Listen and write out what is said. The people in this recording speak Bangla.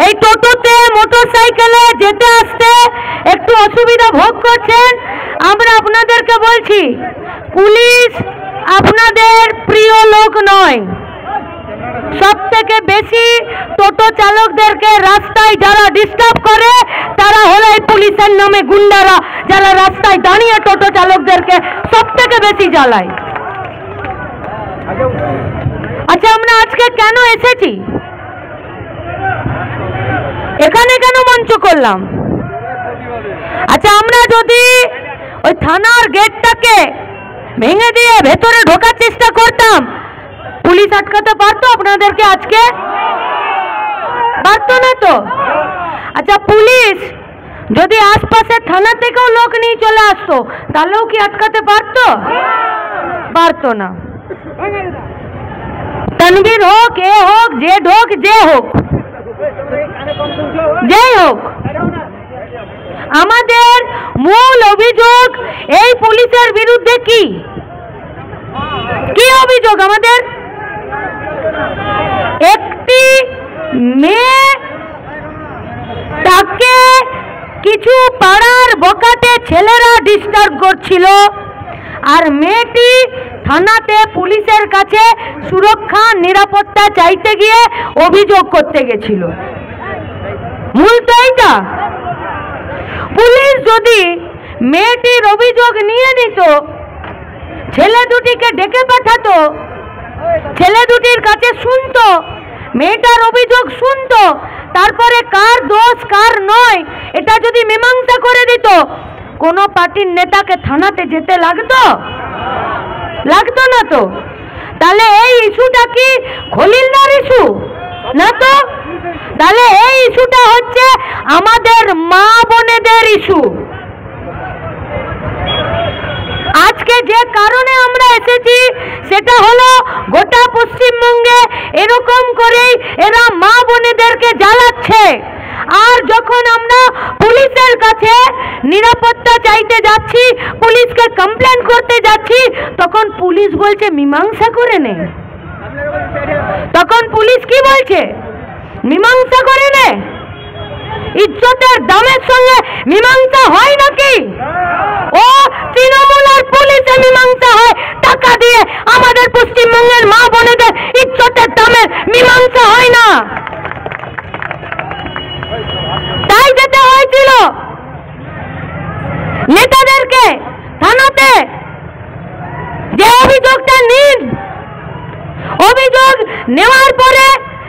এই টোটোতে মোটরসাইকেলে যেতে আসতে একটু অসুবিধা ভোগ করছেন। আমরা আপনাদেরকে বলছি, পুলিশ আপনাদের প্রিয় লোক নয়। সব থেকে বেশি টোটো চালকদেরকে রাস্তায় যারা ডিস্টার্ব করে তারা হলো এই পুলিশের নামে গুন্ডারা, যারা রাস্তায় দাঁড়িয়ে টোটো চালকদেরকে সব থেকে বেশি জ্বালায়। আচ্ছা, আমরা আজকে কেন এসেছি, এখানে কেন মঞ্চ করলাম? আচ্ছা, আমরা যদি ওই থানার গেটটাকে ভেঙে দিয়ে ভেতরে ঢোকার চেষ্টা করতাম, পুলিশ আটকাতে পারতো আপনাদেরকে? আজকে পারতো না তো। আচ্ছা, পুলিশ যদি আশপাশের থানা থেকেও লোক নিয়ে চলে আসতো তাহলেও কি আটকাতে পারতো? পারতো না। তানভীর হোক, এ হোক, জেড হোক, যে হোক, যেই হোক, আমাদের মূল অভিযোগ এই পুলিশের বিরুদ্ধে কি অভিযোগ? আমাদের একটি মেয়ে, তাকে কিছু পাড়ার বকাটে ছেলেরা ডিস্টার্ব করছিল, আর মেয়েটি থানাতে পুলিশের কাছে সুরক্ষা নিরাপত্তা চাইতে গিয়ে অভিযোগ করতে গেছিল। মূল তো এইটা। পুলিশ যদি মেয়েটির অভিযোগ নিয়ে নিত, ছেলে দুটিকে ডেকে পাঠাতো, ছেলে দুটির কাছে শুনতো, মেয়েটার অভিযোগ শুনতো, তারপরে কার দোষ কার নয় এটা যদি মীমাংসা করে দিত, কোনো পার্টির নেতাকে থানাতে যেতে লাগতো? লাগতো না তো। তাহলে এই ইস্যুটা কি খলিলদার ইস্যু? না তো। তাহলে এই ইস্যুটা হচ্ছে আমাদের মা বোনেদের ইস্যু। আজকে যে কারণে আমরা এসেছি সেটা হলো, গোটা পশ্চিমবঙ্গে এরকম করেই এরা মা বোনেদেরকে জ্বালাচ্ছে। আর যখন আমরা পুলিশের কাছে নিরাপত্তা চাইতে যাচ্ছি, পুলিশকে কমপ্লেন করতে যাচ্ছি, তখন পুলিশ বলছে মীমাংসা করে নে। তখন পুলিশ কি বলছে? মীমাংসা করে নে। ইজ্জতের দামের সঙ্গে মীমাংসা হয় নাকি? ও তৃণমূল আর পুলিশে মীমাংসা হয় টাকা দিয়ে। আমাদের পশ্চিমবঙ্গের মা বোনেদের ইজ্জতের দামের মীমাংসা